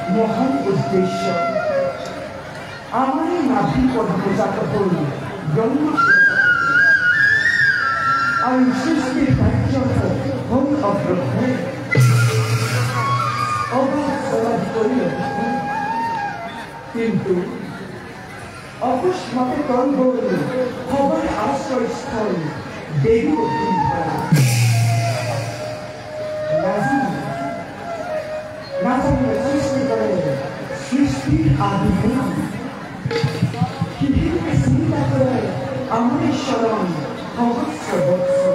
মহান উদ্দেশ্য আমারই নাভি পদ্মজাত হল ব্রহ্ম আর সৃষ্টির কার্য হল অব্রহ্ম অবাধ করিল কিন্তু অকস্মাতে তলবল হবার আশ্রয়স্থল দেবী ধরা না জানিলে সৃষ্টি করে সৃষ্টির আদিমূল পৃথিবীকে চিন্তা করে আমার ঈশ্বরণ সহস্র বৎসর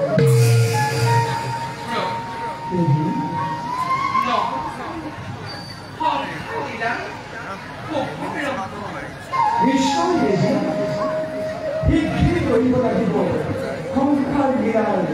নিশ্চয় দেবী শীঘ্রই কৰিব লাগিব সংসাৰ বিড়াল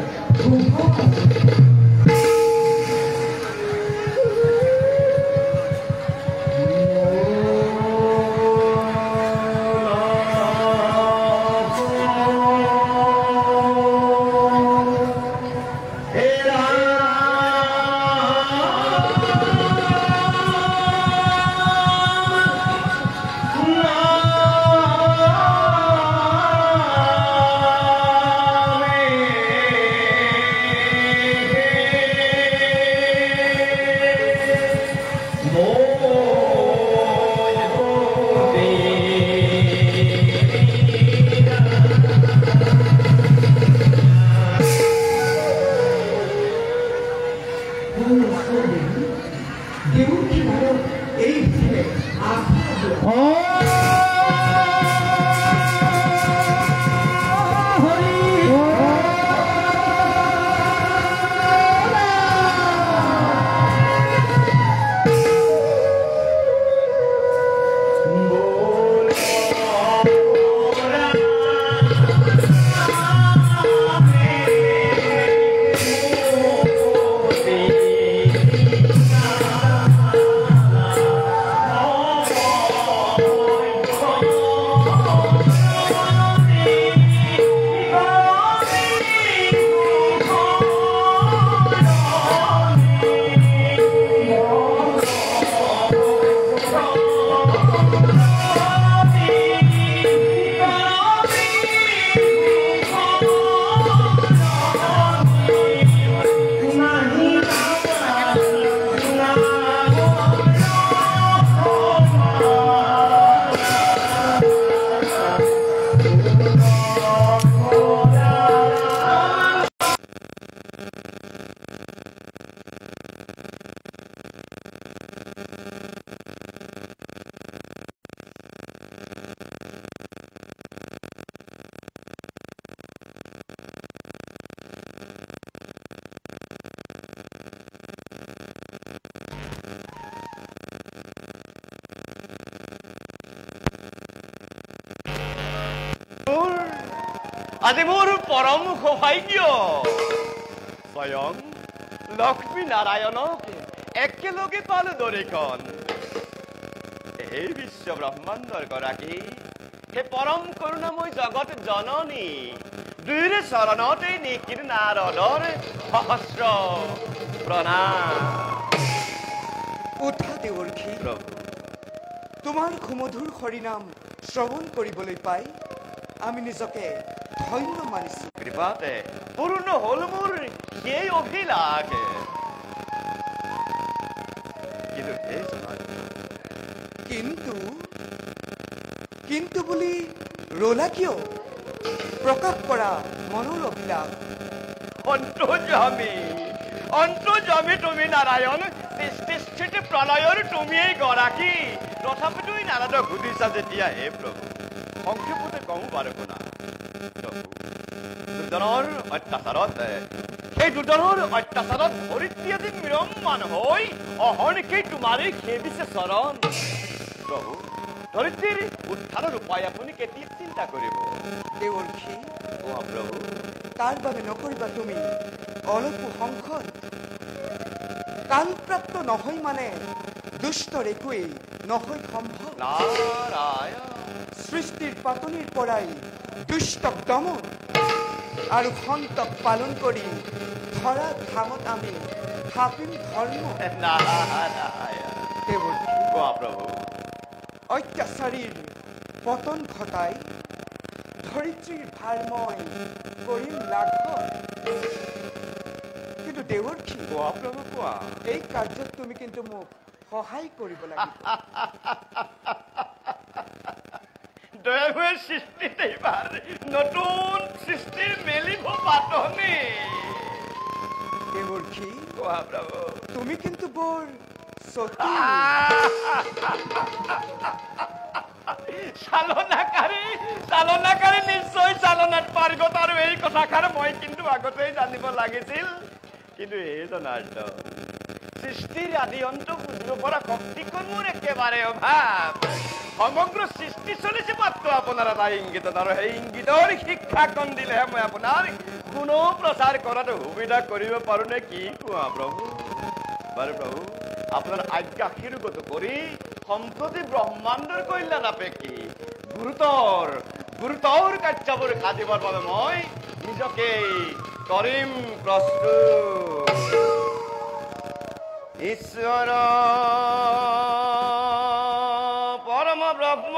আজি মোৰ পৰম সৌভাগ্য স্বয়ং লক্ষ্মী নাৰায়ণক একেলগে পালো দৰেখন এই বিশ্ব ব্ৰহ্মাণ্ডৰ গৰাকী হে পৰম কৰুণাময় জগত জননী দুইৰে চৰণতে নিকিৰ নাৰদৰ সহস্ৰ প্ৰণাম উঠা দেৱৰ্ষী প্ৰভু তোমাৰ সুমধুৰ হৰিনাম শ্ৰৱণ কৰিবলৈ পাই আমি নিজকে ধন্য মানিছো কৃপাতে পূৰ্ণ হল মোৰ সেই অভিলাষ কিন্তু বুলি ৰলা কিয় প্ৰকাশ কৰা মনৰ অভিলাষ অন্তৰ্যামী তুমি নাৰায়ণ সৃষ্টি স্থিতি প্ৰলয়ৰ তুমিয়েই গৰাকী তথাপিতো নাৰদক সুধিছা যেতিয়া হে প্ৰভু সংক্ষেপতে কওঁ বাৰু শুনা দুজনৰ অত্যাচাৰত সেই দুজনৰ অত্যাচাৰত ধৰিত্ৰী আজি বিৰম্মান হৈ অহৰ্নিশে তোমাৰেই সেবিছে চৰণ প্ৰভু ধৰিত্ৰীৰ উদ্ধাৰৰ উপায় আপুনি কেতিয়া চিন্তা কৰিব দেৱৰ্ষী মহাপ্ৰভু তাৰ বাবে নকৰিবা তুমি অলপো সংকট কালপ্ৰাপ্ত নহয় মানে দুষ্টৰ একোৱেই নহয় সম্ভৱ নাৰায়ণ সৃষ্টিৰ পাতনিৰ পৰাই দুষ্টক দমন আৰু সন্তক পালন কৰি ধৰা ধামত আমি থাপিম ধৰ্ম নাৰায়ণ দেৱৰ্ষী কোৱা প্ৰভু অত্যাচাৰীৰ পতন ঘটাই ধৰিত্ৰীৰ ভাৰময় কৰিম লাঘৱ। কিন্তু দেৱৰ্ষী, কোৱা প্ৰভু কোৱা। এই কাৰ্যত তুমি কিন্তু মোক সহায় কৰিব লাগিব। দয়াময় সৃষ্টিত এইবাৰ নতুন সৃষ্টিৰ মেলিব পাতনি। দেৱৰ্ষী, কোৱা প্ৰভু। তুমি কিন্তু বৰ চতুৰ। চালনাকাৰী নিশ্চয় চালনাত পাৰ্গত, আৰু এই কথাষাৰ মই কিন্তু আগতেই জানিব লাগিছিল। কিন্তু এই জনাৰ্দ সৃষ্টিৰ আদি অন্ত বুজিব পৰা শক্তিখন মোৰ একেবাৰে অভাৱ। সমগ্ৰ সৃষ্টি চলিছে মাত্ৰ আপোনাৰ এটা ইংগিতত, আৰু সেই ইংগিতৰ শিক্ষাকণ দিলেহে মই আপোনাৰ গুণ প্ৰচাৰ কৰাটো সুবিধা কৰিব পাৰো নে কি কোৱা প্ৰভু? বাৰু প্ৰভু, আপোনাৰ আজ্ঞা শিৰোগত কৰি সম্প্ৰতি ব্ৰহ্মাণ্ডৰ কল্যাণ আপেক্ষী গুৰুতৰ কাৰ্যবোৰ সাধিবৰ বাবে মই নিজকে কৰিম প্ৰস্তুত। ঈশ্বৰ পৰম ব্ৰহ্ম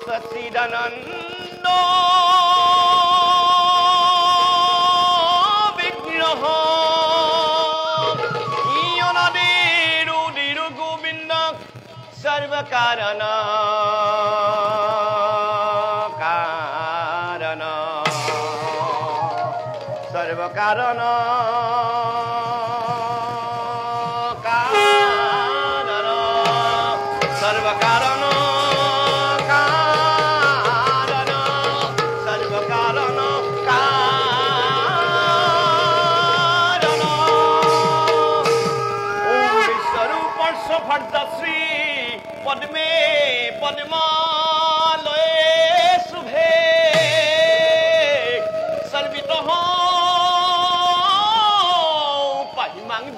সচিদানন্দ বিগ্ৰহ ইয়নাদিৰ গোবিন্দ সৰ্বকাৰণ সর্বকারণ সর্বকারণ সর্বকারণ ওম বিশ্বরূপ সভদ্রশ্রী পদ্মে পদ্মালয়ে শুভে সর্বিত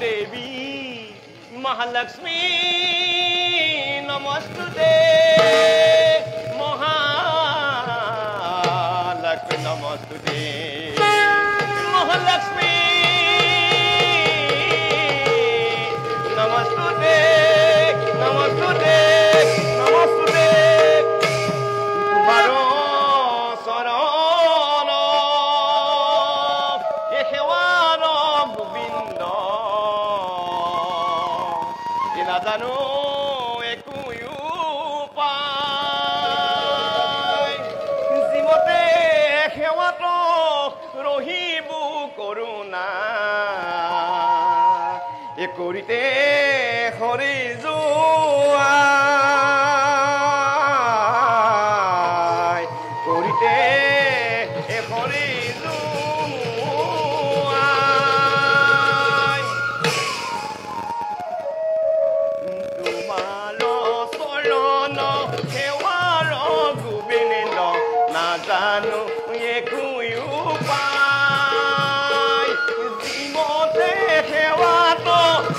দেবী মহালক্ষ্মী নমস্তুতে মহালক্ষ্মী নমস্তুতে মহালক্ষ্মী নমস্তুতে নমস্তুতে নমস্তুতে তোমার শরণ এ সেৱাৰ গোবিন্দ নাজানো একো উপায় জীৱতে সেৱাত ৰহিব কৰোণা এ কৰিতে হৰি যোৱা কৰিতে এ হৰি জানো একো উপায় জীৱতে সেৱাত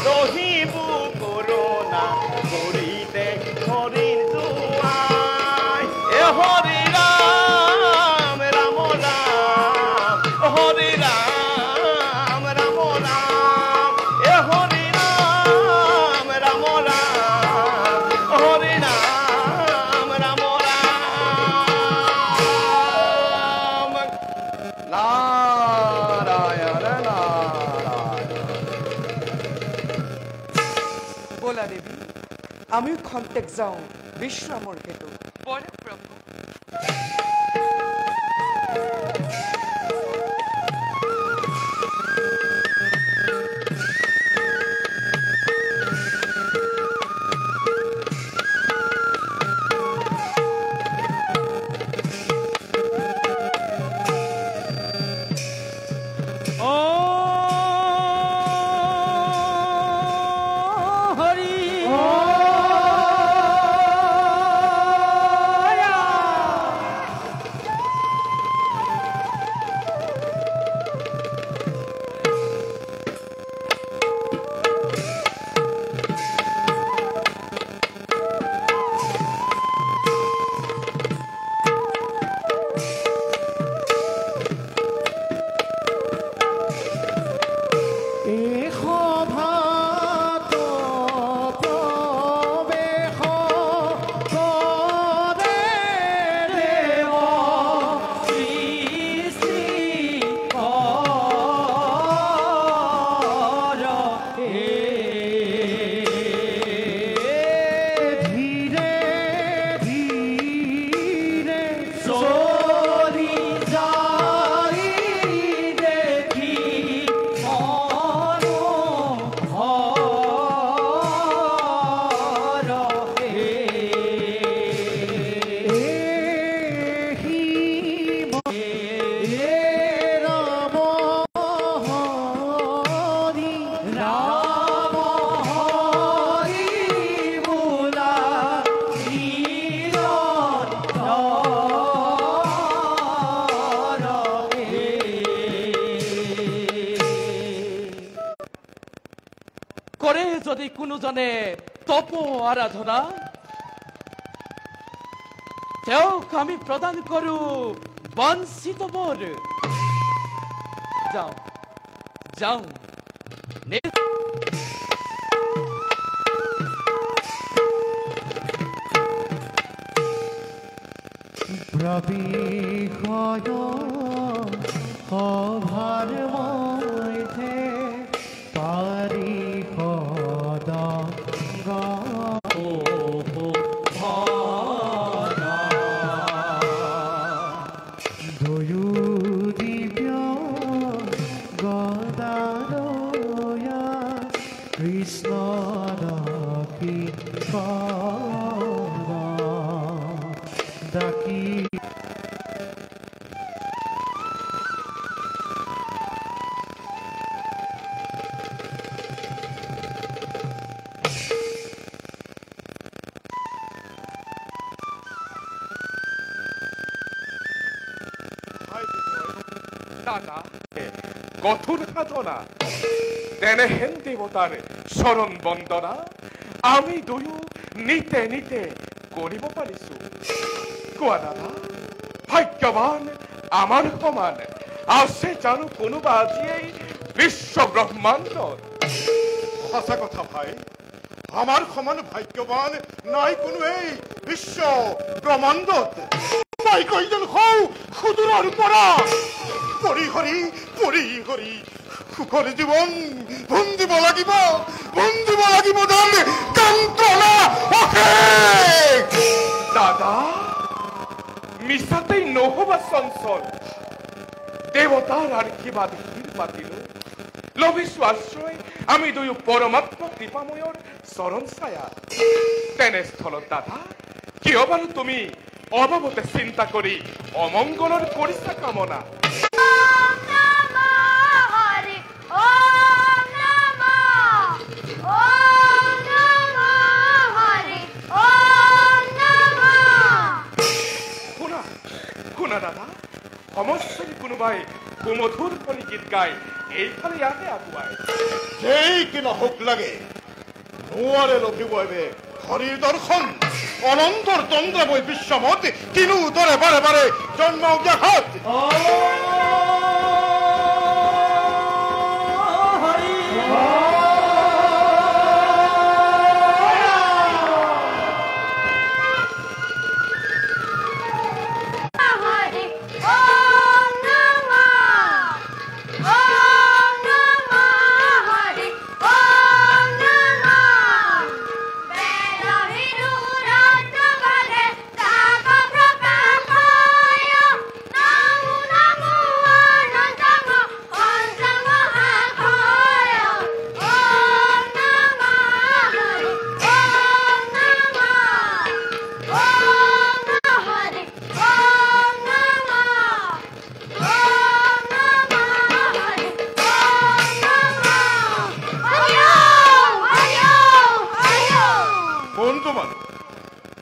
ৰহিব কৰোণা কৰিতে হৰি যোৱাই এ হৰি ৰাম ৰাম ৰাম হৰি ৰাম ৰাম ৰাম এ হৰি ৰাম ৰাম ৰাম হৰি ৰাম ৰাম নাৰায়ণ নাৰায়ণ। বলা দেবী, আমিও খন্তেক যাওঁ বিশ্ৰামৰ হেতু। বলো প্ৰভু। যদি কোনোজনে তপ আৰাধনা তেওঁক আমি প্ৰদান কৰো বঞ্চিত বৰ যাওঁ যাওঁ প্ৰবিঘয় সভাৰ মধ্যে পাৰিষদ দুয়ো দিব্য গদাৰয়া কৃষ্ণ ডাকি ডাকি দাদা কঠোৰ সাধনা তেনেহেন দেৱতাৰ চৰণ বন্দনা আমি দুয়ো নিতে নিতে কৰিব পাৰিছো কোৱা দাদা ভাগ্যৱান আমাৰ সমান আছে জানো কোনোবা আজিয়েই বিশ্ব ব্ৰহ্মাণ্ডত সঁচা কথা ভাই আমার সমান ভাগ্যবান নাই কোনো এই বিশ্ব ব্রহ্মাণ্ডত নাই কয়জন হও সুদূৰৰ পৰা পৰি হৰি সুখৰ জীৱন বন্দিব লাগিব দান যন্ত্ৰণা অশেষ দাদা মিছাতেই নহবা চঞ্চল দেৱতাৰ আশীৰ্বাদ শিৰ পাতিল লভিছো আশ্ৰয় আমি দুয়ো পৰমাত্মা কৃপাময়ৰ চৰণ ছায়া তেনেস্থলত দাদা কিয় বাৰু তুমি অভাৱতে চিন্তা কৰি অমংগলৰ কৰিছা কামনা শুনা দাদা সমস্যাই কোনোবাই সুমধুৰ কৰি গীত গাই এইফালে ইয়াতে আগুৱাই যেই কি নহওক লাগে নোৱাৰে লভিব এবে হৰিৰ দৰ্শন অনন্তৰ তন্দ্ৰাবৈ বিশ্বমত কিনো দৰে বাৰে বাৰে জন্ম দেখাত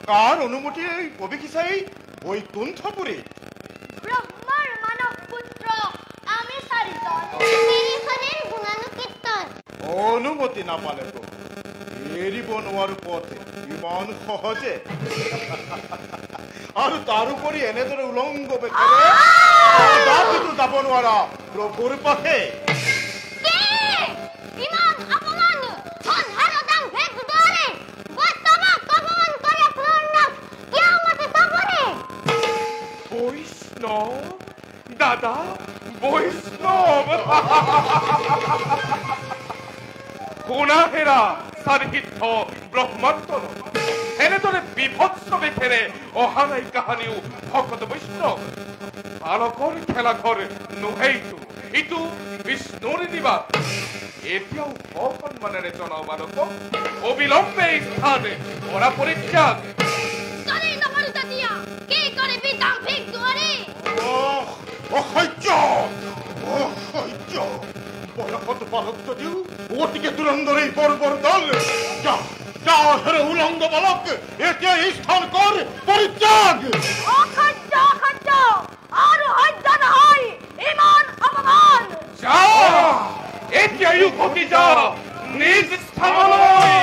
কাৰ অনুমতি অভিকিসাই বৈকুণ্ঠপুৰী ব্ৰহ্মাৰ মানব পুত্ৰ আমি সাৰিজন তিৰিখনেৰ গুণানুকীৰ্তন অনুমতি না পালে তো এৰিব নোৱাৰো পথে ইমান সহজে আৰু তাৰোপৰি এনেদৰে উলংগ বেকেৰে দাবিটো যাব নোৱাৰা প্ৰভুৰ পথে ইমান অপমান ধনহাৰদাং ভেদ দৰে বৰ্তমান অপমান কৰে প্ৰণাম কিয়ামতে তপৰে বৈষ্ণৱ দাদা বৈষ্ণৱ গুণাহেৰা চাৰিহিদ্ধ ব্ৰহ্মাণ্ড এনেদৰে বিভৎস বেখেৰে অহা নাই কাহানিও ভকত বৈষ্ণৱ বালকৰ খেলাঘৰ নোহেইটো ইটো বিষ্ণুৰ নিবাস এতিয়াও সন্মানেৰে জনাও বালকক অবিলম্বে স্থান পৰা পৰিত্যাগ অসহ্য অসহ্য বয়সত বালক যদিও অতিকে তুৰন্দৰেই বৰ্বৰ দল যা হেৰে উলংগ বালক এতিয়া এই স্থান কৰ পৰিত্যাগ অসহ্য অসহ্য আৰু সহ্য নহয় ইমান অপমান যা এতিয়াই উভতি যা নিজ স্থানলৈ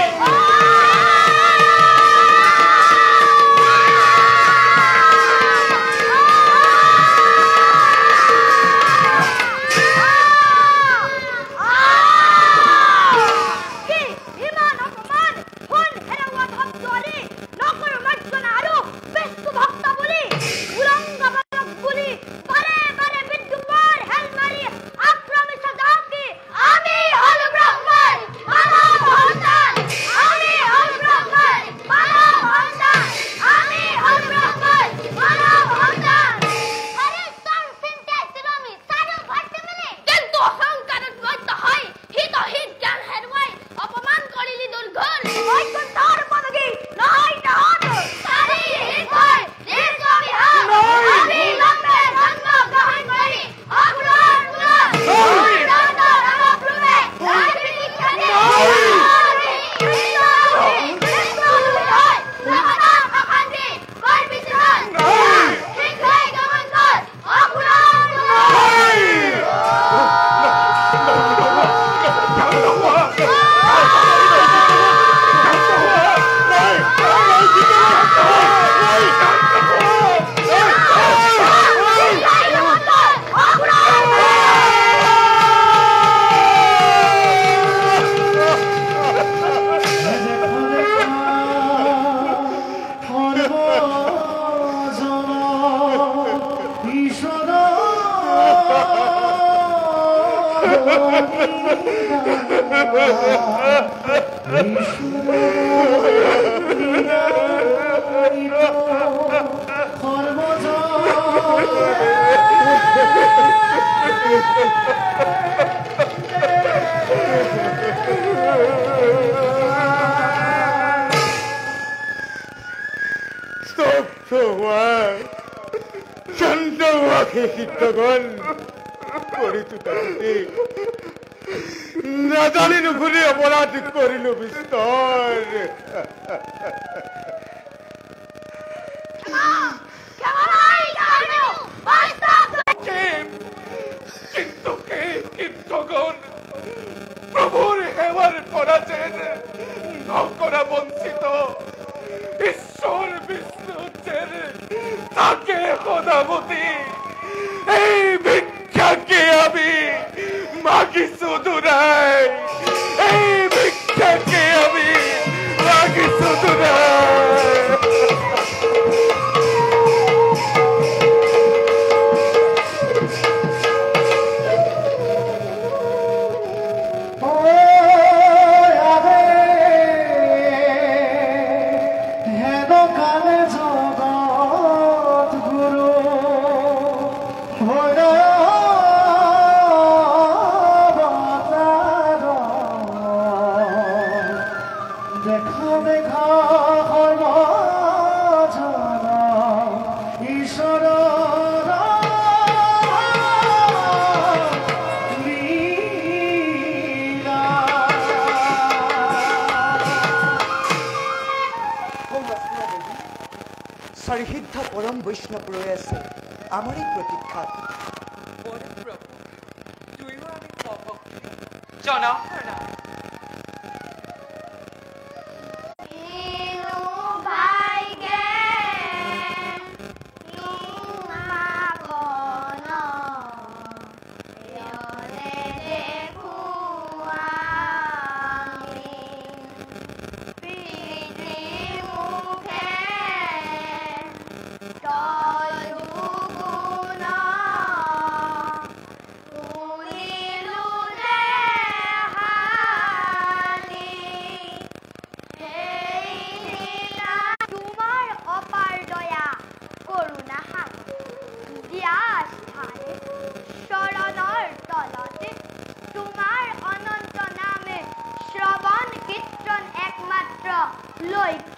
নাজানি নুশুনি অপৰাধ কৰিলো বিস্তৰ কিন্তু কীৰ্তগণ প্ৰভুৰ সেৱাৰ পৰা যেন নকৰা বঞ্চিত ঈশ্বৰ বিষ্ণু যেন তাকে সদামতি এই ভিক্ষাকে আমি মাগিছো দুৰাই এই ভিক্ষাকে আমি মাগিছো দুৰাই চাৰিসিদ্ধা পৰম বৈষ্ণৱ ৰৈ আছে আমাৰেই প্ৰতীক্ষাত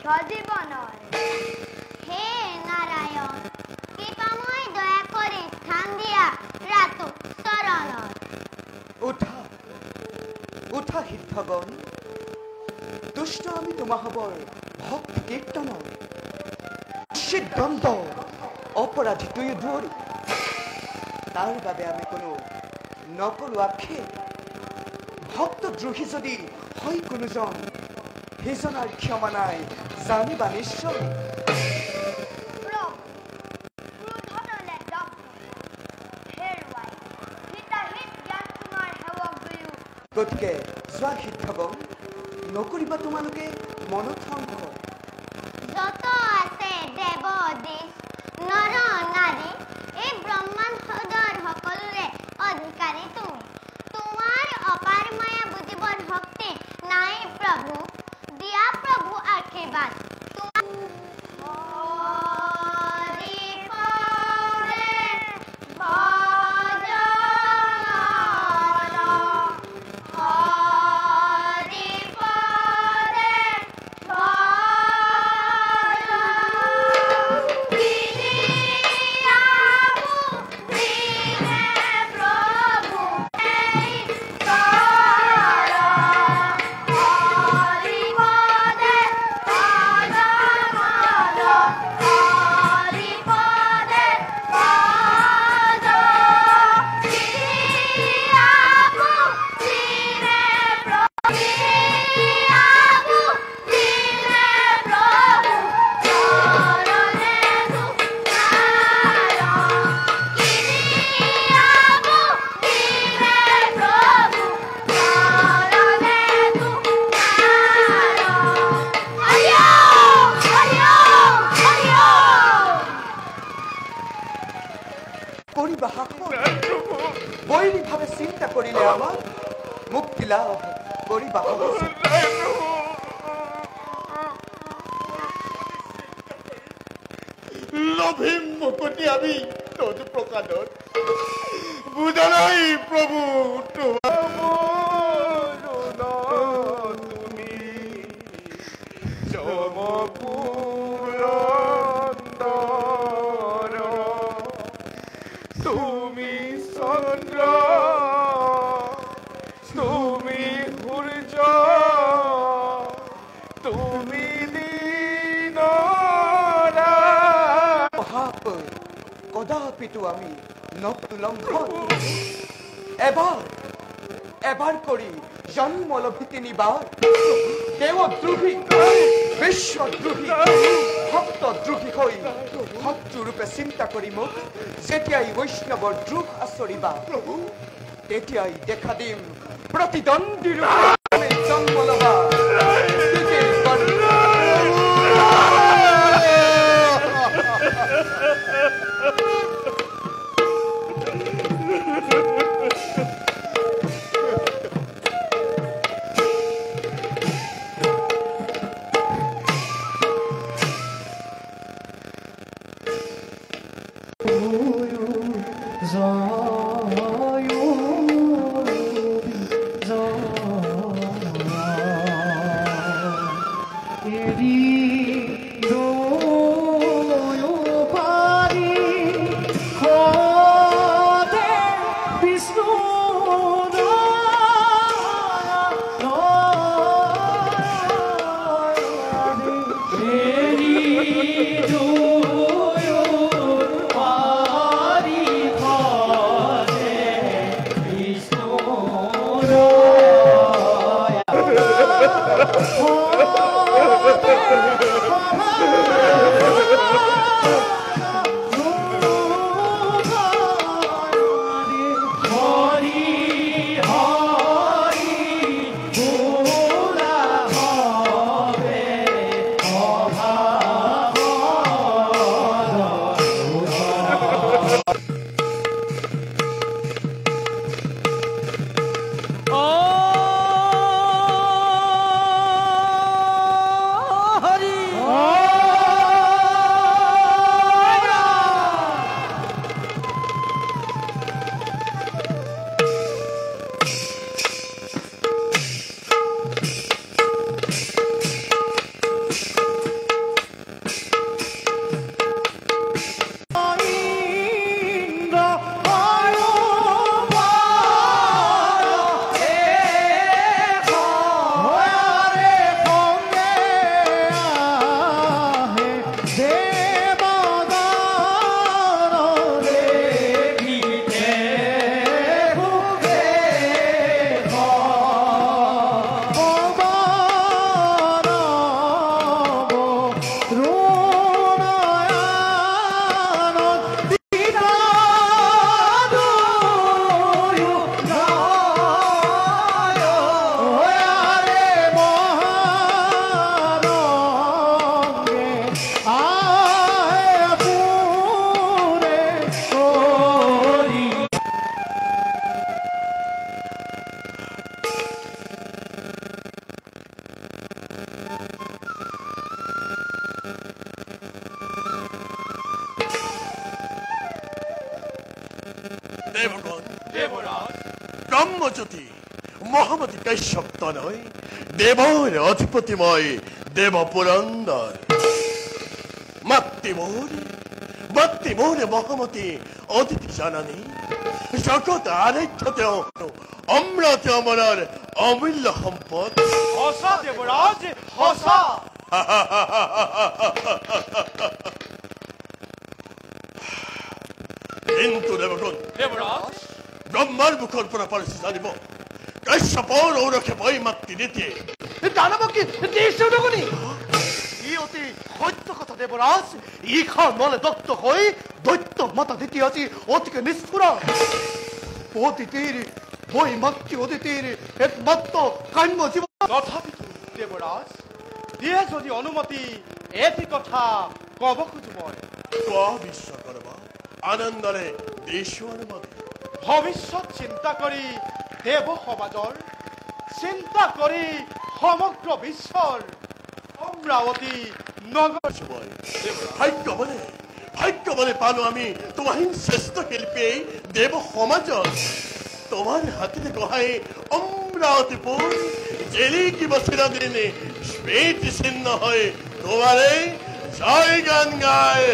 লক্ষ্য জীবনৰ হে নাৰায়ণ কৃপাময় দয়া কৰি স্থান দিয়া ৰাতু চৰণৰ উঠা উঠা সিদ্ধগণ দুষ্ট আমি তোমাহবৰ ভক্তি কীৰ্তনৰ সিদ্ধান্ত অপৰাধী তুই দূৰ তাৰ বাবে আমি কোনো নকৰো আক্ষেপ ভক্তদ্ৰোহী যদি হয় কোনোজন, সেইজনাৰ ক্ষমা নাই জানিবা নিশ্চয়। গতিকে যোৱা শিক্ষাগণ, নকৰিবা তোমালোকে মনত সংশয়। যত আছে দেৱ দেশ নৰ নাৰী, এই ব্ৰহ্মাণ্ডৰ সকলোৰে অধিকাৰী তুমি। তোমাৰ অপাৰ মায়া বুজিবৰ শক্তি নাই প্ৰভু, দিয়া প্ৰভু আশীৰ্বাদ। বৈৰীভাৱে চিন্তা কৰিলে আমাৰ মুক্তি লাভ কৰিবা। লভিম মুকুতি আমি তজ প্ৰকাশত বুজা নাই প্ৰভু তুমি তুমি চন্দ্ৰ তুমি সূৰ্য তুমি কদাপিতো আমি নতুলম্ভন এবাৰ কৰি জন্ম লভি তিনিবাৰ। দেৱদ্ৰোহী বিশ্বদ্ৰোহী ভক্তদ্ৰোহী হৈ শত্ৰুৰূপে চিন্তা কৰি মোক যেতিয়াই বৈষ্ণৱৰ দ্ৰোহ আচৰিবা, তেতিয়াই দেখা দিম প্ৰতিদ্বন্দ্বী ৰূপে জন্ম লবা। দেবজ্যোতি মহামতি কাশ্যপ তনয় দেবর অধিপতিময় দেব পুরন্দর মাতৃমৌরে মহামতি অতিথি জানানি জগৎ আরাধ্যতেও অমৃত অমরার অমূল্য সম্পদ হসা দেবরাজ হসা কিন্তু দেবগণ দেবরাজ ব্রহ্মার মুখৰ পৰা পাৰিছে জানিব কাশ্যপৰ ঔৰখে বৈ মাতৃ নীতি দানৱকে দেশে নগনি ই অতি সত্য কথা দেবৰাজ ইখাৰ মনে দত্ত হৈ দৈত্য মাতা দিতি আজি অতিকে নিষ্ঠুৰ অতিথিৰ বৈ মাতৃ অতিথিৰ একমাত্ৰ কাম্য জীৱ তথাপিতো দেবৰাজ দিয়ে যদি অনুমতি এটি কথা কব খোজো মই কোৱা বিশ্বকৰ্মা আনন্দৰে দেশৰ অনুমতি ভৱিষ্যত চিন্তা কৰি দেৱ সমাজৰ চিন্তা কৰি সমগ্ৰ বিশ্বৰ অমৰাৱতী নগৰ ভাগ্যবনে পালো আমি তোমার শ্রেষ্ঠ শিল্পী দেব সমাজত তোমার হাতে গহাই অমরাবতীপুর জেলি কিবা চিরদিনে স্মৃতি চিহ্ন হয় তোমারে জয় গান গায়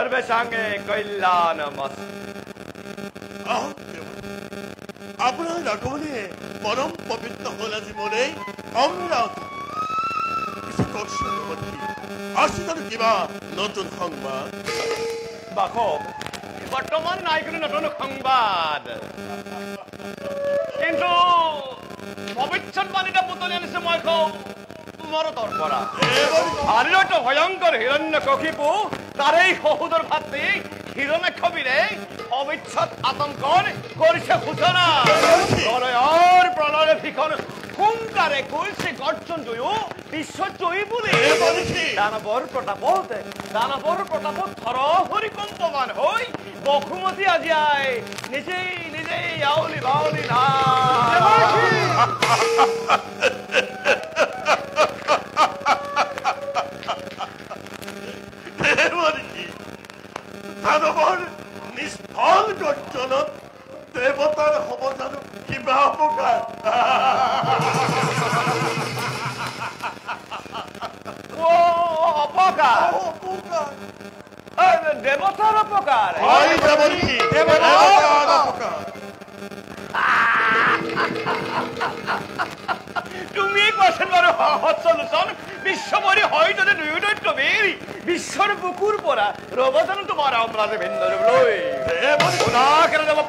সর্বসঙ্গে কল্যাণ আপনার আগমনে পরম পবিত্র হল আজি মনে অমরাবতী কিছু কৌশল আসলে কিবা নতুন সংবাদ বাখব বর্তমান নাই কোনো নতুন সংবাদ কিন্তু ভবিষ্যৎবাণীটা পুতলি আনিছে মই কওঁ মৰতৰ পৰা আনিলত ভয়ংকৰ হিৰণ্যকশিপু তাৰেই সহোদৰ ভাতৃ হিৰণ্যকশিপুৰে ভৱিষ্যৎ আতংকৰ কৰিছে সূচনা প্ৰলয়ৰ প্ৰলয় ভীষণ সোনকালে কৈছে গৰ্জন জয়ো বিশ্বজয়ী বুলি দানৱৰ প্ৰতাপত থৰহৰি কম্পমান হৈ বসুমতী আজি আই নিজেই আউলি বাউলি না দানৱৰ নিষ্ফল গৰ্জনত দেৱতাৰ হ'ব জানো কিবা অপকাৰ দেৱতাৰ অপকাৰ তুমি কোৱাচোন বাৰু সহজলোচন বিশ্বমৰি হয় যদি দুয়ো দৈত্য বীৰ বিশ্বৰ বুকুৰ পৰা ৰব জানো তোমাৰ অমৰাজে ভিন্ন লৈ দেৱ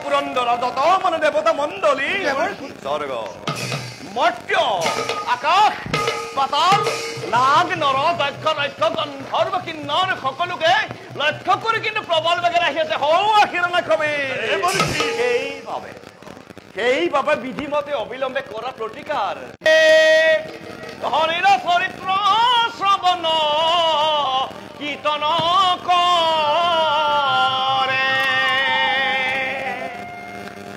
পুৰন্দৰ যত মানে দেৱতা মণ্ডলী স্বৰ্গ মৰ্ত্য আকাশ পাতাল নাগ নৰ দক্ষ ৰক্ষ গন্ধৰ্ব কিন্নৰ সকলোকে লক্ষ্য কৰি কিন্তু প্ৰবল বেগেৰে আহি আছে সেইবাবে বিধিমতে অবিলম্বে কৰা প্ৰতিকাৰ হৰিৰ চৰিত্ৰ শ্ৰৱণ কীৰ্তন কৰে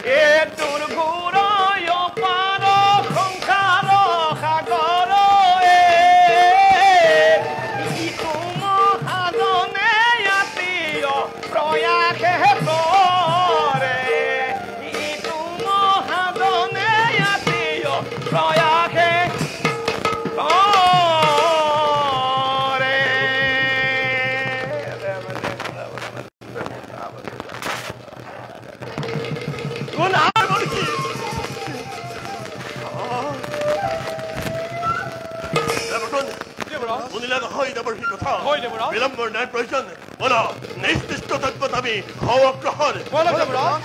এ দুৰ্গুৰয় পাৰ সংসাৰ সাগৰ ইটো মহাজনে আত্মীয় প্ৰয়াসে কৰে ইটো মহাজনে আত্মীয় প্ৰয়াসে কৰে দ্ৰোহী কথা হয় দেৱৰাজ। বিলম্বৰ নাই প্ৰয়োজন বলা নিৰ্দিষ্ট তত্ত্বত আমি হওঁ অগ্ৰসৰ বলা দেৱৰাজ।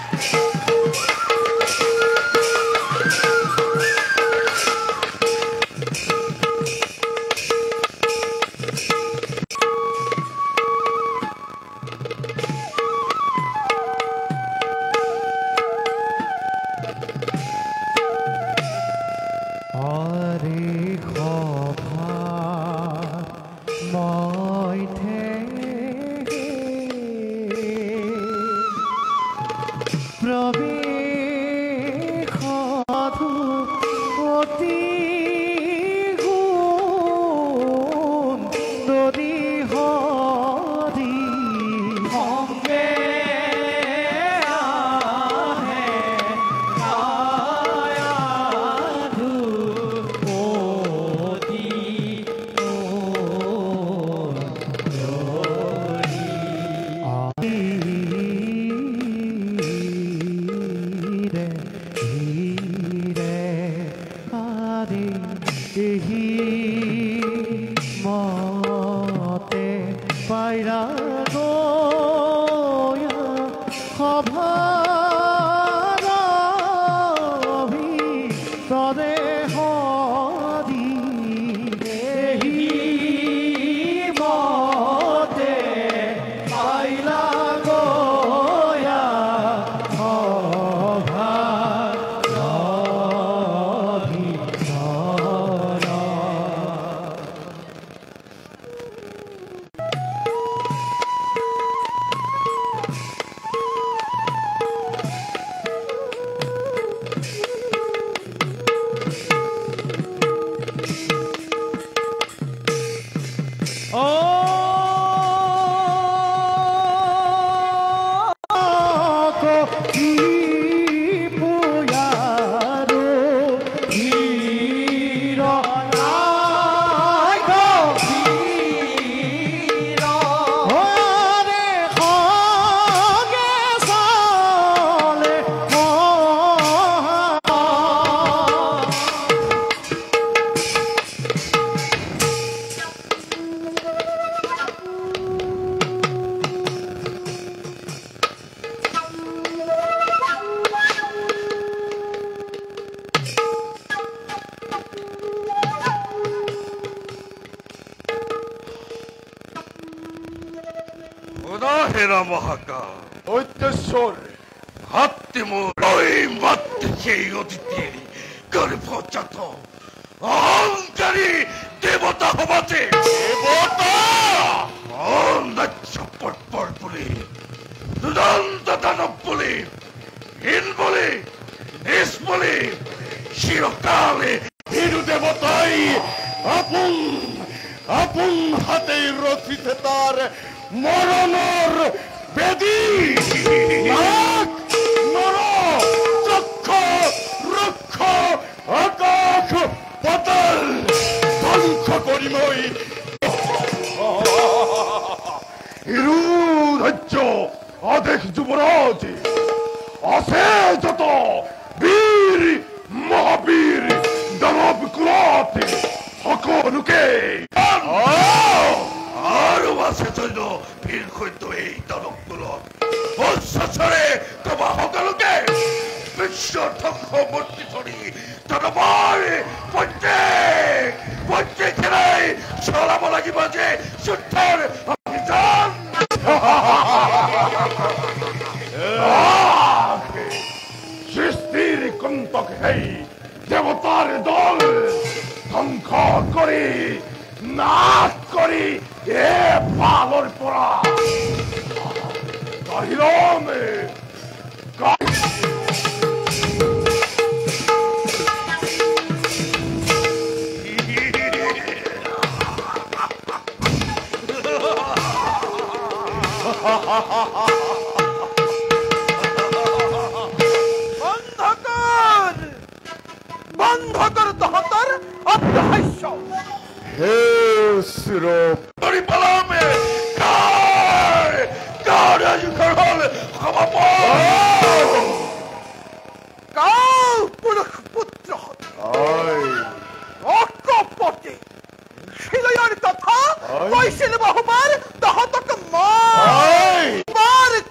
কৈছিল বহুবাৰ তহঁতক মই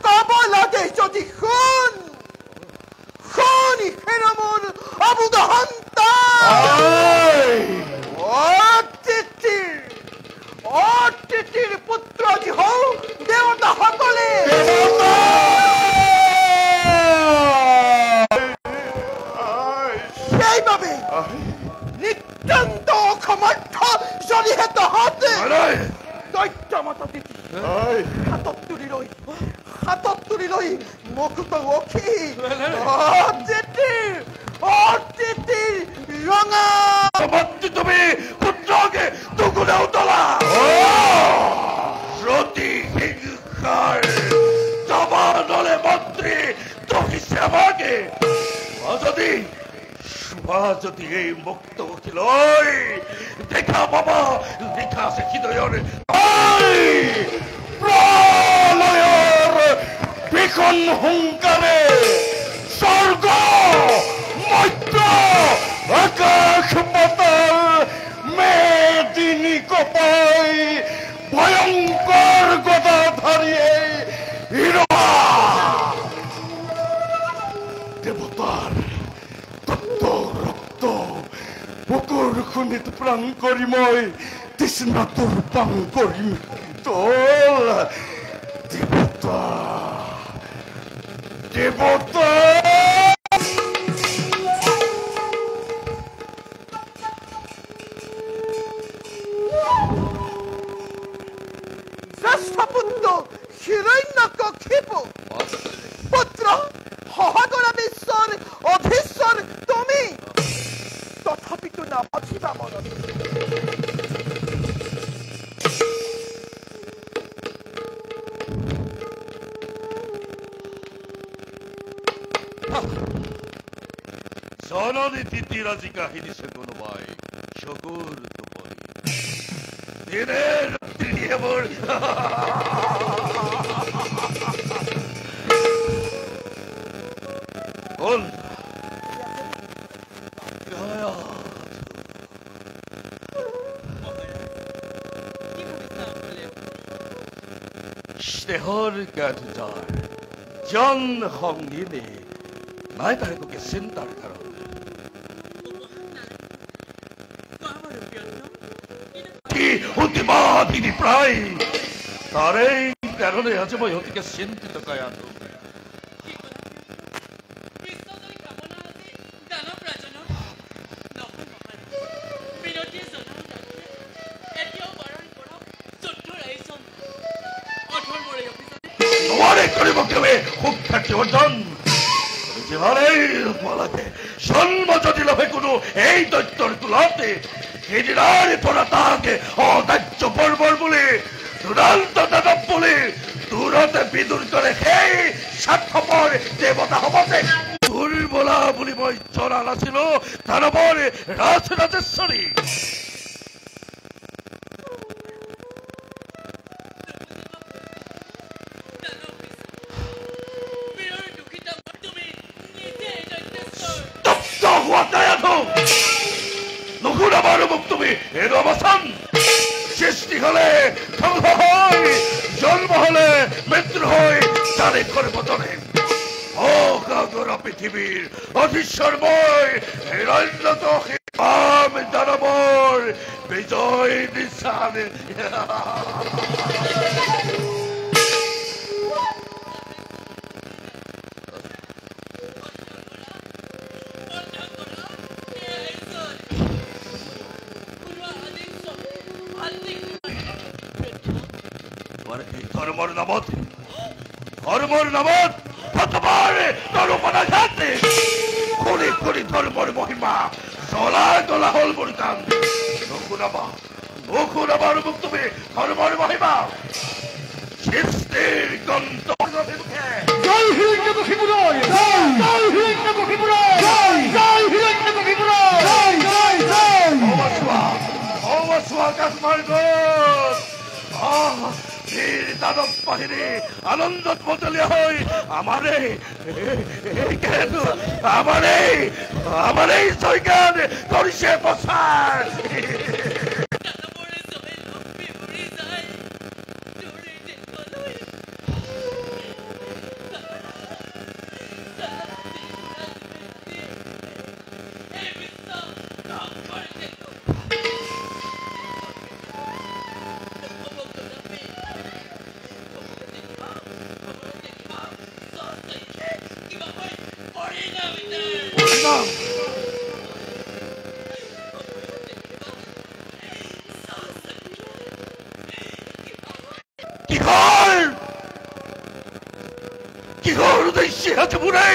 কব লাগে যদি শুন শুন হেৰা মোৰ অবুধ অতিথিৰ পুত্ৰ যি হও দেৱতাসকলে সেইবাবে নিতান্ত অসমৰ্থ যদিহে তহঁতে দৈত্য মততিথি হাতত তুলি লৈ মুখত ৰখি অতিথিৰ ৰঙা তুমি পুত্ৰকে দুগুণে উতলা হিংসাৰ জবানলে মন্ত্ৰী দহিছে আমাকে যদি এই মুক্ত উঠিলৈ দেখা পাবা লিখা আছে হৃদয়ৰ প্ৰলয়ৰ ভীষণ হুংকাৰে স্বৰ্গ মধ্য আকাশ পাতাল মেদিনী কপাই ভয়ংকৰ গদাধাৰীয়ে দেৱতাৰ তত্ত্ব ৰক্ত বুকুৰ খুনিত প্ৰাণ কৰি মই তৃষ্ণাতুৰ পান কৰিম তোল দেৱতা দেৱতা জ্যেষ্ঠ পুত্ৰ হিৰণ্যকশিপু পুত্ৰ সহগৰা বিশ্বৰ অধীশ্বৰ তুমি তথাপিতো নাবাচিবা মনত জননী তিতিৰাজি কাহিনীছে কোনোবাই চকুৰ টোপনি দিনে ৰাত্ৰি মোৰ কোন স্নেহৰ গাধাৰ জন সংগিনী নাই তার তোকে চিন্তার কারণ অতিবাদিনী প্রায় তারেই কারণে আছে মই অতিকে চিন্তিত কায়াত জন্ম যদি লভে কোনো এই দৈত্যৰ তুলতে সেইদিনাৰে পৰা তাকে অদাহ্য বৰ্বৰ বুলি চূড়ান্ত দানৱ বুলি দূৰতে বিদুৰ কৰে সেই স্বাৰ্থপৰ দেৱতা হবতে দুৰ্বলা বুলি মই জনা নাছিলো দানৱৰ ৰাজৰাজেশ্বৰী সৃষ্টি হলে ধ্বংস হয় জন্ম হলে মৃত্যু হয় তাৰে সৰ্বতনে অগাগৰা পৃথিবীৰ অধীশ্বৰ মই হিৰণ্যকশিপুম দানৱৰ বিজয় নিশানে ধৰ্মৰ নামত প্ৰথমবাৰে তোৰ উপনাঘাতে খুলি খুলি ধৰ্মৰ মহিমা জলা গলা হল মোৰ কাম নকুনাবার মুখ তুমি ধর্মর মহিমা সৃষ্টির গন্ত জয় হিরণ্যকশিপু জয় জয় হিরণ্যকশিপু জয় জয় হিরণ্যকশিপু জয় জয় জয় অবসুয়া কাশ্মার বীর দানব বাহিনী আনন্দত মতলীয়া হৈ আমারে জয়গান কৰিছে প্ৰচাৰ কিহৰ উদ্দেশ্যে আজি মোৰে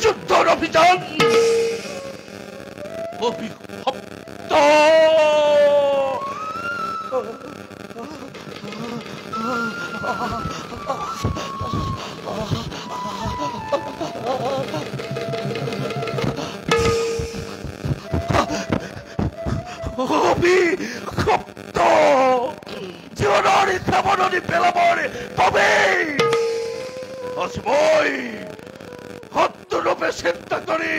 যুদ্ধৰ অভিযান অভিশপ্ত অভিশপ্ত জীৱনৰ সাৱধানী পেলাবৰ তবেই আজ মই সত্যৰূপে চিন্তা কৰি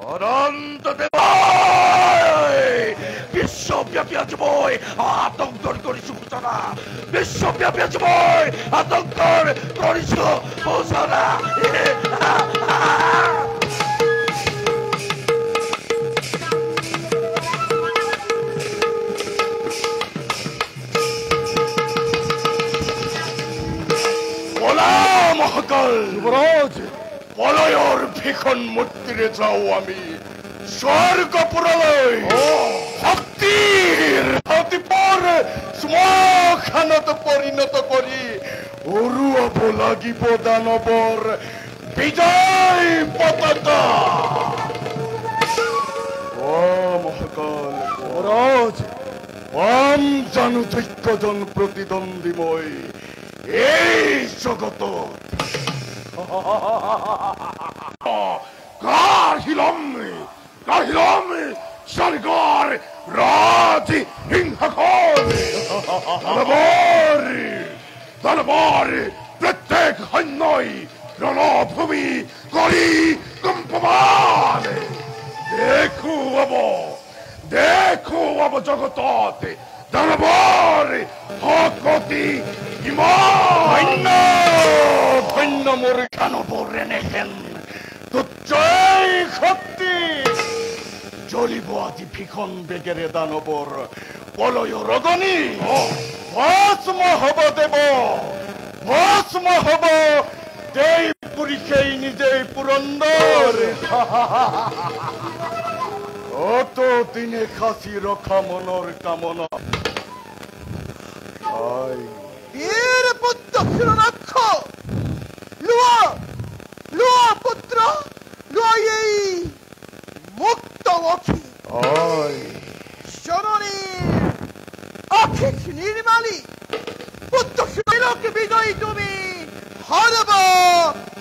অনন্ত বিশ্বব্যাপী আজি মই আতংকৰ কৰিছো সূচনা বিশ্বব্যাপী আজি মই আতংকৰ কৰিছো সূচনা যুবৰাজ পলয়ৰ ভীষণ মূৰ্তিৰে যাওঁ আমি স্বৰ্গপুৰলৈ শক্তিৰ অতিপৰ শ্মশানত পৰিণত কৰি উৰুৱাব লাগিব দানৱৰ বিজয় পতাকা মহাকাল যুবৰাজ পাম জানো দক্ষজন প্ৰতিদ্বন্দ্বী মই এই জগতত কাহিলম স্বৰ্গৰ ৰাজ হিংসখন দানৱৰ প্ৰত্যেক সৈন্যই ৰণভূমি কৰি কম্পমান দেখুৱাব জগতত দানৱৰ শক্তি ইমান ধন্য মোৰ দানৱৰ এনেহেন তুচ্ছই শক্তি জ্বলিব আজি ভীষণ বেগেৰে দানৱৰ পলয়ৰ অগনি ভস্ম হব দেৱ ভস্ম হব দেই পুৰুষেই নিজেই পুৰন্দৰ অত দিনে খাচি ৰখা মনৰ কামনা বীর পুত্র শিরোনাক্ষ লুয়া পুত্র লুয়াই মুক্ত অখি জননী অখিক নির্মালী পুত্র শিরোকে বিজয়ী তুমি হরব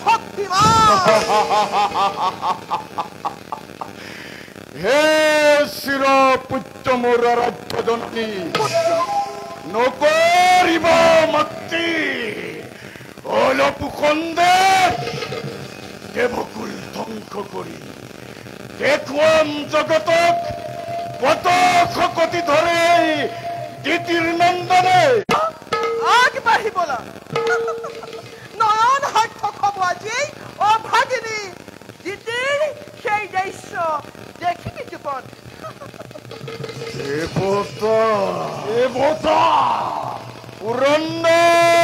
শক্তিমান হে শির পুত্র মোর আরাধ্য জননী নকরিব মক্তি অলপ খন্দে দেবকুল ধ্বংস কৰি দেখুৱাম জগতক কত শকতি ধৰে দিতিৰ নন্দনে আগবাঢ়ি বলা নয়ন সাৰ্থক হব আজি অভাগিনী দিতিৰ সেই দৃশ্য দেখিবি জীৱন দেবতা পুৰন্দৰ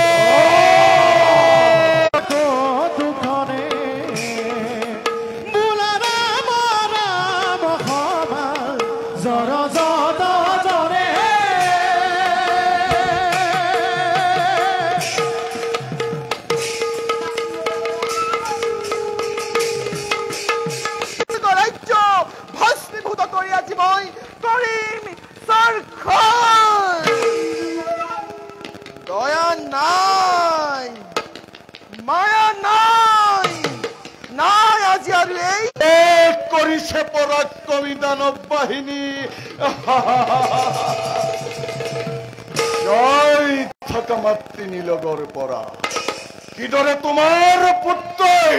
কৰিছে পৰাক্ৰমী দানৱ বাহিনী জয় থকা মাতৃ নীলগৰ পৰা কিদৰে তোমাৰ পুত্ৰই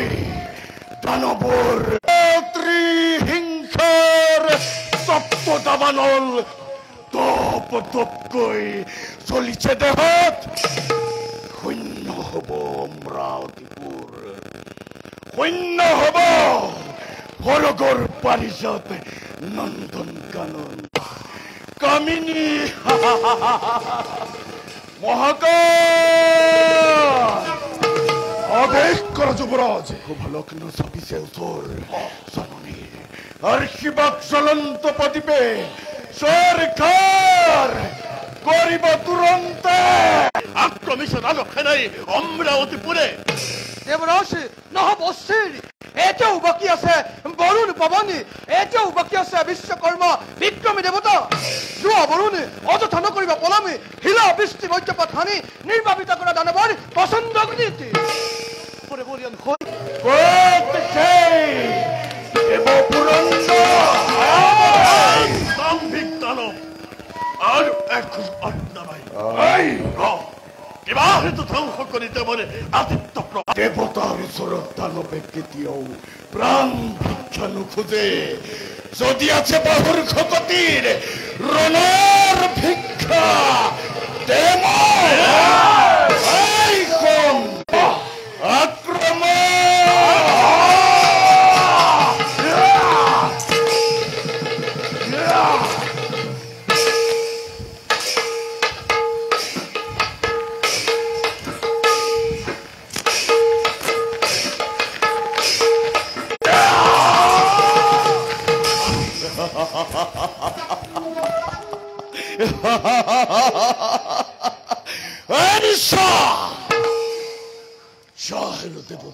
দানৱৰ হিংসাৰ তপ্ত দাবানল তপ তপকৈ চলিছে দেহত শূন্য হব অমৰাৱতীপুৰ শূন্য হব হৰগৰ পাৰিষদ নন্দন কানন কামিনী মহাকাল আদেশ কৰা যুৱৰাজ শুভলগ্ন চাপিছে ওচৰ জননী আশীৰ্বাদ জ্বলন্ত প্ৰদীপে চৰকাৰ কৰিব তুৰন্তে আক্ৰমিছে দানৱ সেনাই অমৰাৱতীপুৰে। দেৱৰাজ নহব অস্থিৰ, এতিয়াও বাকী আছে বৰুণ পৱনী, এতিয়াও বাকী আছে বিশ্বকৰ্মা বিক্ৰমী দেৱতা। যোৱা বৰুণে অযথা নকৰিবা পলামী, শিলা বৃষ্টি বজ্ৰপাত হানি নিৰ্বাপিত কৰা দানৱৰ পচন্দ নীতি। আৰু এখন অন্নবাই কিবা হেতু ধ্বংস কৰি দেৱৰে আদিত্য দেৱতাৰ ওচৰত দানৱে কেতিয়াও প্ৰাণ ভিক্ষা নোখোজে। যদি আছে বাহুৰ শকতিৰ ৰণৰ ভিক্ষা দেৱ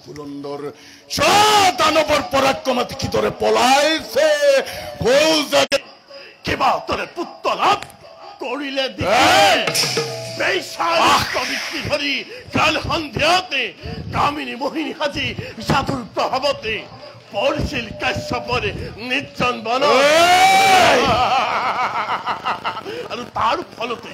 পুৰন্দৰ দানৱৰ পৰাক্ৰমত কিদৰে পলাইছে। কিবা তৰে পুত্ৰ লাভ কৰিলে ধৰি কাল সন্ধিয়াতে কামিনী মোহিনী সাজি সাধুৰ প্ৰভাৱতে পৰিছিল কাশ্যপৰে নিৰ্জন বন আৰু তাৰ ফলতে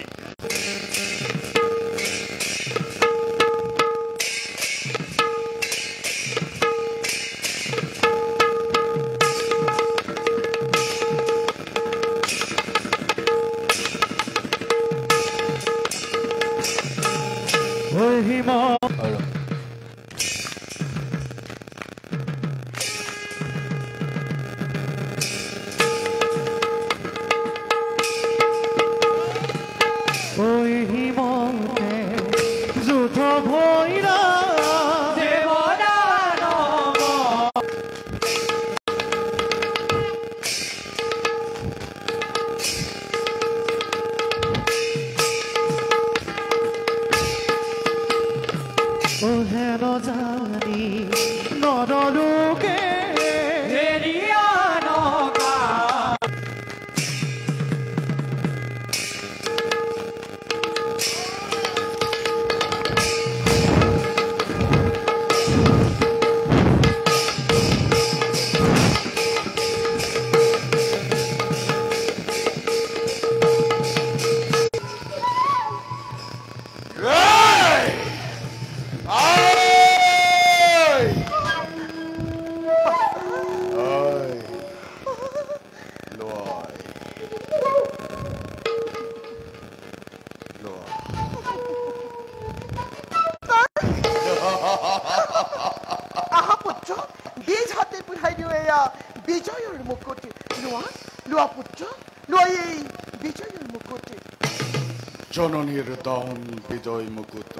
জননীৰ দান বিজয় মুকুট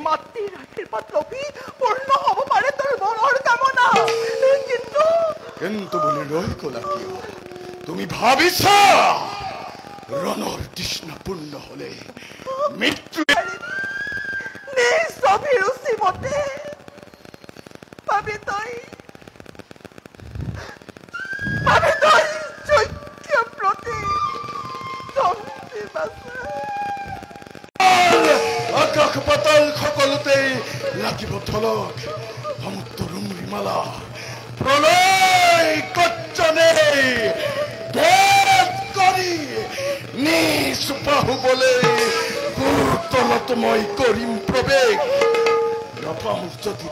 মাতৃৰ আশীৰ্বাদ লবি পূৰ্ণ হ'ব পাৰে তোৰ মনৰ কামনা। কিন্তু বুলি ৰৈ গলা কিয়? তুমি ভাবিছা ৰণৰ তৃষ্ণা পূৰ্ণ হলে মৃত্যু নিজ অভিৰুচি মতে ভাবি তই যজ্ঞ প্ৰতি আকাশ পাতাল সকলোতে লাগিব ধলক সমুদ্ৰ ৰুমৰিমালা প্ৰলয় কচ্চনে কৰি নিজ বাহুবলে তলত মই কৰিম প্ৰৱেশ নাপাম যদি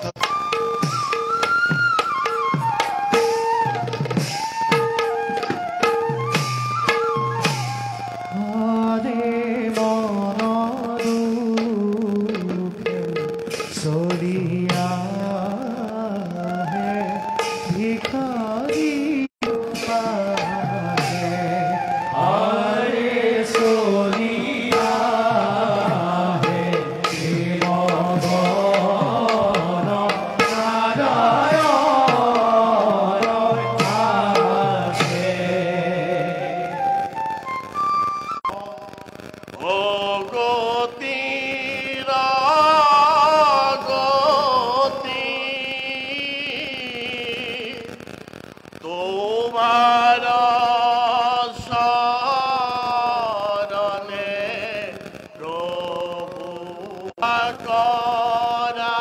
কৰা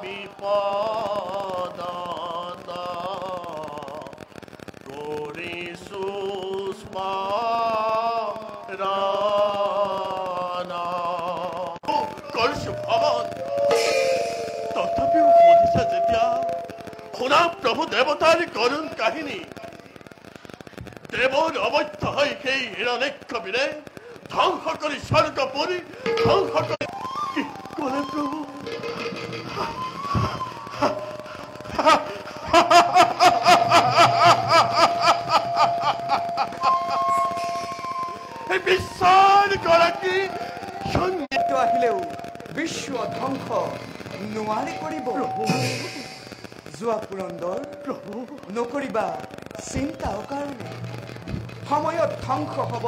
বিপদ কৰিছো স্মৰণ কৰিছো ভৱন তথাপিও সুধিছে যেতিয়া শুনা প্ৰভু দেৱতাৰ কৰুণ কাহিনী দেৱৰ অবৈধ হৈ সেই হিৰণ্যকশিপুৰে ধ্বংস কৰি স্বৰ্গ পৰি ধ্বংস কৰি কি ক'লে প্ৰভু বিশ্বৰ গৰাকী সংগীত আহিলেও বিশ্ব ধ্বংস নোৱাৰি কৰিব যোৱা পুৰন্দৰ প্ৰভু নকৰিবা চিন্তা অকাৰণে সময়ত ধ্বংস হ'ব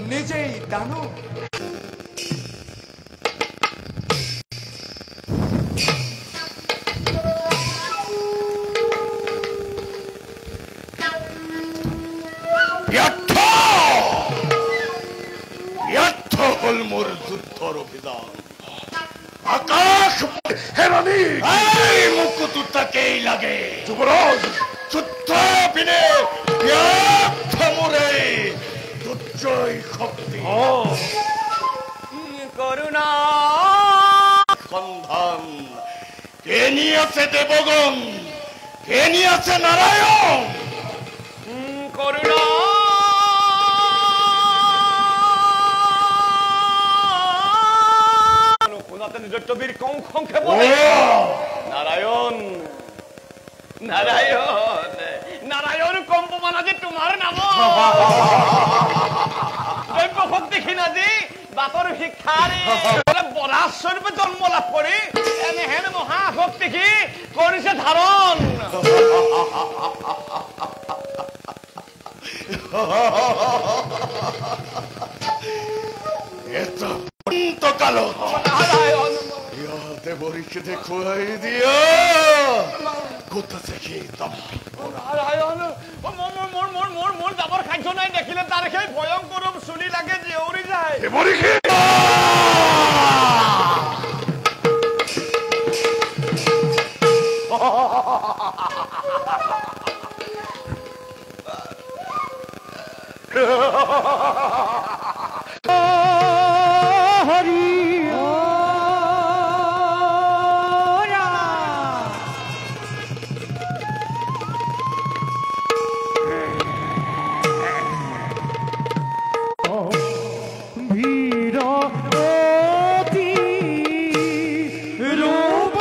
নিজেই দানৱ ব্যৰ্থ হ'ল মোৰ যুদ্ধৰ অভিযান আকাশ হেৰণী মোকোতো তাকেই লাগে যুৱৰাজ যুদ্ধ পিনে ব্যৰ্থ মোৰ এই দুৰ্জয় শক্তি কৰুণা সন্ধান কেনি আছে দেৱগণ কেনি আছে নাৰায়ণ কৰুণা কোনাতে নিজত্ববীৰ কংখে বলে নাৰায়ণ নাৰায়ণ নাৰায়ণ কম্পমান আজি তোমাৰ নাম দৈব্য শক্তি ক্ষীণাজি বাতৰ শিক্ষাৰে বৰাজ স্বৰূপে জন্ম লাভ কৰি এনেহেন মহাশক্তি কি কৰিছে ধাৰণ এটা অন্তকালত নাৰায়ণ দেৱৰীকে দেখুৱাই দিয়া ক'ত আছে সেই দম্ভি নাৰায়ণ মোৰ যাবৰ সাধ্য নাই দেখিলে তাৰ সেই ভয়ংকৰ চুলি লাগে জিয়ৰি যায় দেৱৰীকে হৰি ভীৰ অতি ৰূপ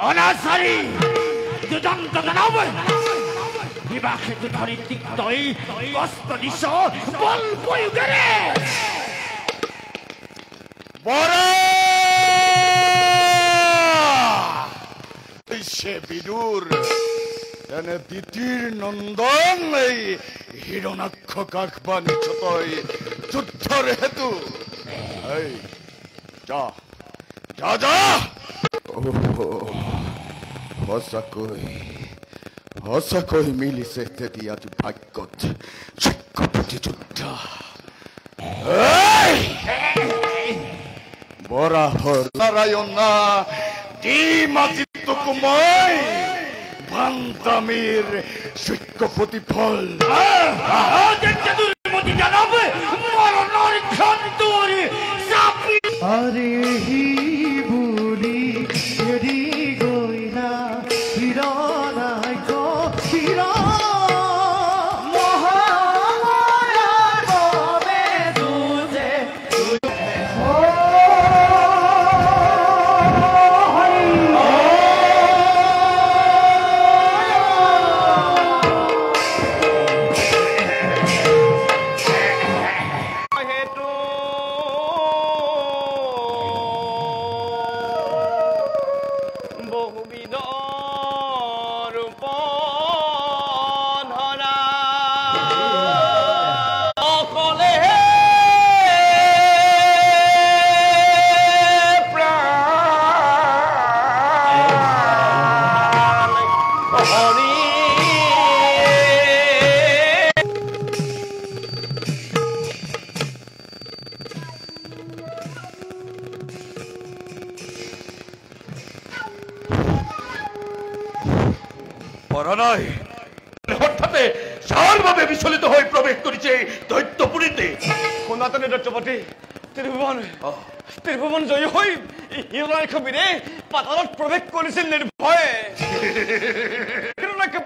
অনাচাৰী দুদন্ত দানৱ বিবাহেতু ধৰি তিক্তই কষ্ট দিছ বল প্ৰয়োগেৰে বিদুৰ এনে দিতিৰ নন্দন এই হিৰণাক্ষ কাষবাণী ছতই যুদ্ধৰ হেতু যা যা যা সঁচাকৈ মিলিছে তেতিয়া ভাগ্যত চক্ৰ প্ৰতিযুদ্ধ বৰাহৰ নাৰায়ণা দি মাতি তোকো মই বান্তামীৰ চক্ৰ প্ৰতিফল আৰে হি বুলি এৰি গৈলা হিৰণাই হিৰ মহামায়াৰ বাবে যুঁজে হেতু হৰি পৰণয় হঠাতে সাৰভাৱে বিচলিত হৈ প্ৰৱেশ কৰিছে দৈত্যপুৰীতে। শুনাতেনে দৈত্যপতি ত্ৰিভুৱন জয়ী হৈ হিৰণ্যকশিপুৰে পাতালত প্ৰৱেশ কৰিছিল নিৰ্ভয়ে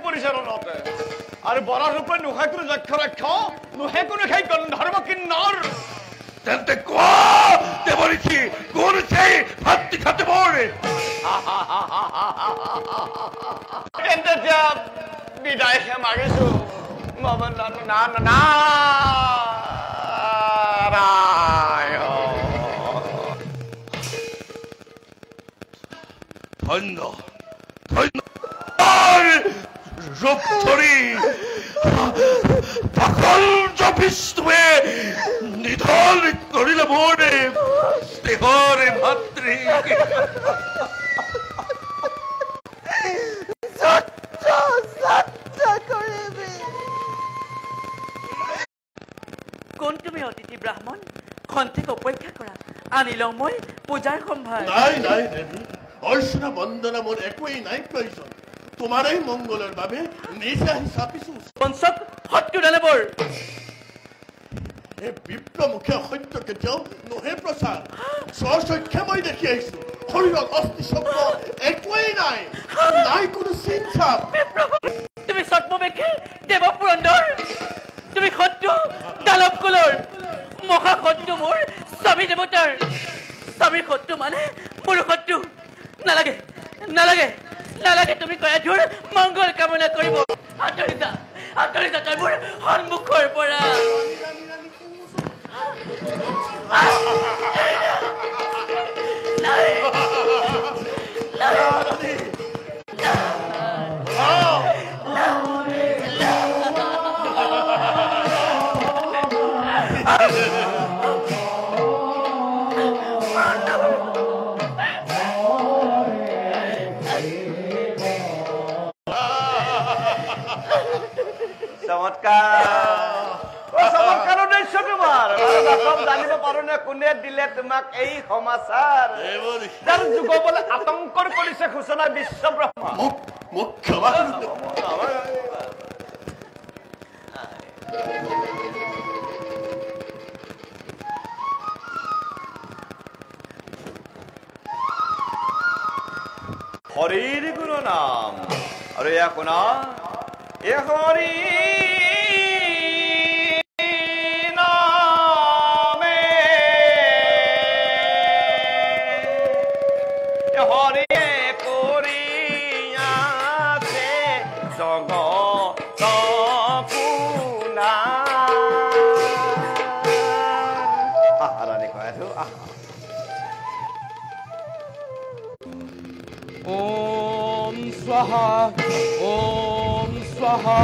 পৰিচালনাত আৰু বৰাহ ৰূপে নোহে কোনো যক্ষ ৰক্ষ নোহে কোনো সেই গন্ধৰ্ব কিন্নৰ। তেন্তে কোৱা দেৱঋষি কোন সেই ভাতৃ খাতিবৰ? তেন্তে এতিয়া বিদায়হে মাগিছো। ধন্য ধন্য ৰূপ ধৰি পাখণ্ড বিষ্ণুৱে নিধন কৰিলে মোৰ দেহৰে ভাতৃ। কোন তুমি অতিথি ব্ৰাহ্মণ? খন্তেক অপেক্ষা কৰা, আনি লওঁ মই পূজাৰ সম্ভাৰ। নাই নাই দেৱী, অৰ্চনা বন্দনা মোৰ একোৱেই নাই প্ৰয়োজন। তোমাৰেই মংগলৰ বাবে নিজে আহি চাপিছো। পঞ্চক শত্ৰু দানৱৰ এই বিপ্ৰমুখে সত্য কেতিয়াও নহে প্ৰচাৰ। স্বচক্ষে মই দেখি আহিছো শৰীৰত অস্থি চক্ৰ একোৱেই নাই, নাই কোনো চিন চাপ। তুমি ছদ্মবেশী দেৱ পুৰন্দৰ, তুমি শত্ৰু দানৱ কুলৰ মহা শত্ৰু মোৰ স্বামী দেৱতাৰ। স্বামীৰ শত্ৰু মানে মোৰ শত্ৰু। নালাগে নালাগে নালাগে তুমি কয়াধুৰ মংগল কামনা কৰিব। আঁতৰি যা তই মোৰ সন্মুখৰ পৰা। চমৎকাৰৰ দৃশ্য তোমাৰ জানিব পাৰো নে কোনে দিলে তোমাক এই সমাচাৰ? যাৰ যুগবলে আতংকৰ কৰিছে সূচনা বিশ্ব ব্ৰহ্ম। মোক ক্ষমা হৰিৰ গুৰু নাম আৰু এয়া শুনা, এ হৰি ওম স্বাহা ওম স্বাহা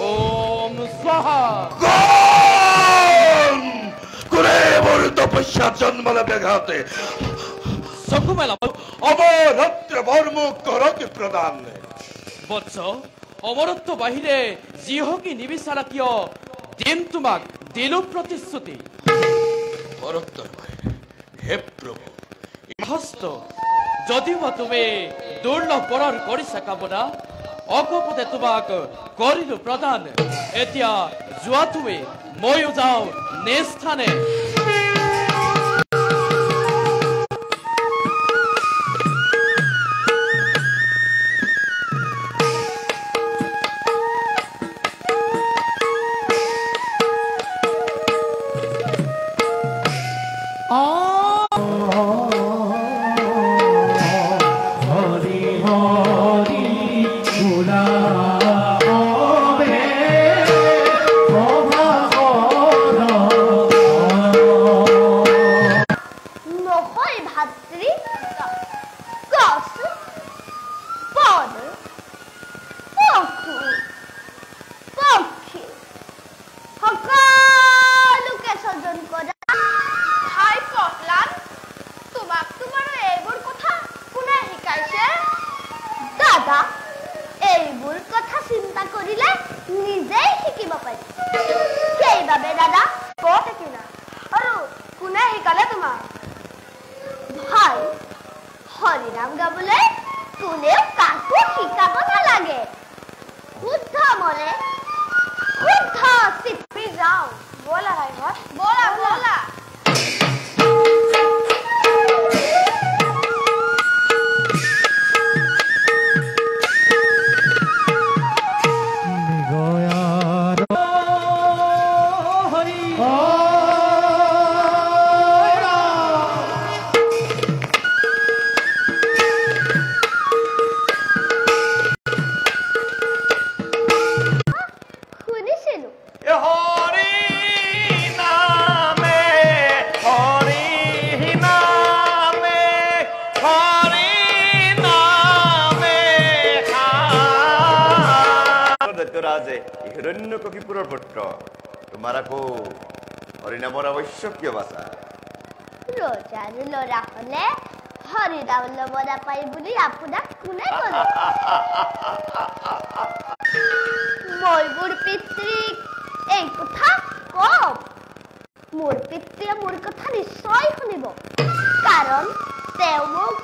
ওম স্বাহা। কোনে মোৰ তপস্যাত জন্মলে ব্যাঘাতে চকু মেলা অমৰত্ব বৰমুখ কৰকে প্ৰদান। বৎস, অমৰত্ব বাহিৰে যি হকি নিবিচাৰা কিয় দিম তোমাক দিলো প্ৰতিশ্ৰুতি। অমৰত্বৰ বাহিৰে হে প্ৰভু হস্ত যদিও তুমি দুৰ্লভ পৰৰ কৰিছা কামনা, অকপতে তোমাক কৰিলো প্ৰদান। এতিয়া যোৱাটোৱে ময়ো যাওঁ নিজ স্থানে। Oh নিজেই শিকিব পাৰি সেইবাবে দাদা ক'ত কিনা আৰু কোনে শিকালে তোমাক ভাই হৰিনাম গাবলৈ কোনেও কাকো শিকাব নালাগে শুদ্ধ মনে শুদ্ধ চিঠি যাওঁ ব'লা ভাইহঁত ব'লা ব'লা হিৰণ্যকশিপুৰৰ পুত্ৰ তোমাৰ আকৌ হৰিনামৰ আৱশ্যক কিয় বাছা ৰজাৰ ল'ৰা হ'লে হৰিনাম ল'ব নাপায় বুলি আপোনাক কোনে ক'লে মই মোৰ পিতৃক এই কথা কম মোৰ পিতৃয়ে মোৰ কথা নিশ্চয় শুনিব কাৰণ তেওঁ মোক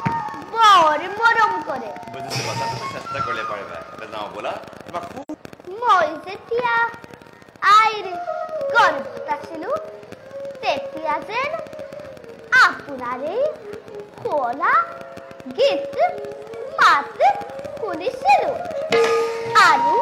বৰ মৰম কৰে বুজিছো বাছা তুমি চেষ্টা কৰিলে পাৰিবা যাওঁ ব'লা তোমাক মই যেতিয়া আইৰ গৰ্ভত আছিলো তেতিয়া যেন আপোনাৰ এই শুৱলা গীত মাত শুনিছিলো আৰু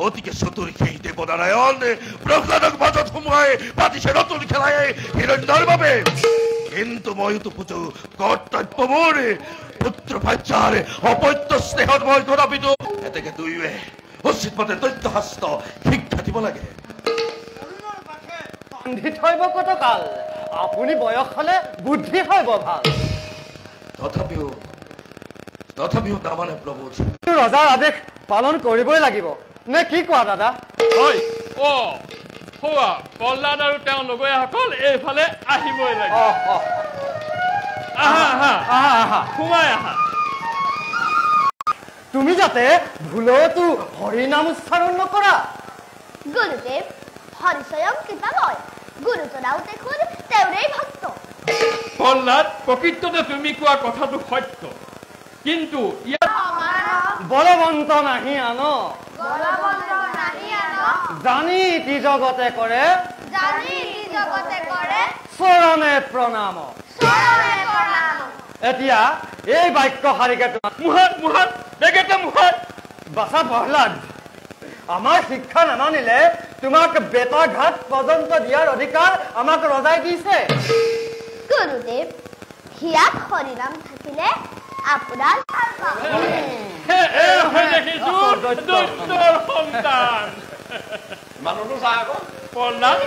অতিকে চতুৰ সেই দেৱনাৰায়ণ প্ৰহ্লাদক মাজত সোমোৱাই পাতিছে নতুন খেলাই হিৰণ্যৰ বাবে কিন্তু মইতো বুজো কৰ্তব্য মোৰ পুত্ৰ ভাৰ্যাৰ অপত্য স্নেহত মই গৌৰৱিত এতেকে দুয়োৱে উচিত মতে দৈত্যহস্ত শিক্ষা দিব লাগে বান্ধি থৈব কতকাল আপুনি বয়স হলে বুদ্ধি হব ভাল তথাপিও নামানে প্ৰভু ৰজাৰ আদেশ পালন কৰিবই লাগিব নে কি কোৱা দাদা হয় হোৱা প্ৰহ্লাদ আৰু তেওঁ লগৰীয়াসকল এইফালে আহিবই লাগে সোমাই আহা তুমি যাতে ভুলতো হৰিনাম উচ্চাৰণ নকৰা গুৰুদেৱ হৰিস্বয়ং কৃপাময় গুৰুজনাও দেখোন তেওঁৰেই ভক্ত প্ৰহ্লাদ প্ৰকৃততে তুমি কোৱা কথাটো সত্য কিন্তু বলৱন্ত নাহি আন জানি কি জগতে কৰে চৰণে প্ৰণাম এতিয়া এই বাক্যশাৰীকে বাছা প্ৰহ্লাদ আমাৰ শিক্ষা নামানিলে তোমাক বেটা ঘাট পৰ্যন্ত দিয়াৰ অধিকাৰ আমাক ৰজাই দিছে গুৰুদেৱ হিয়াত হৰিনাম থাকিলে আপোনাৰ সন্তান মানুহটো চাই আকৌ প্ৰহ্লাদ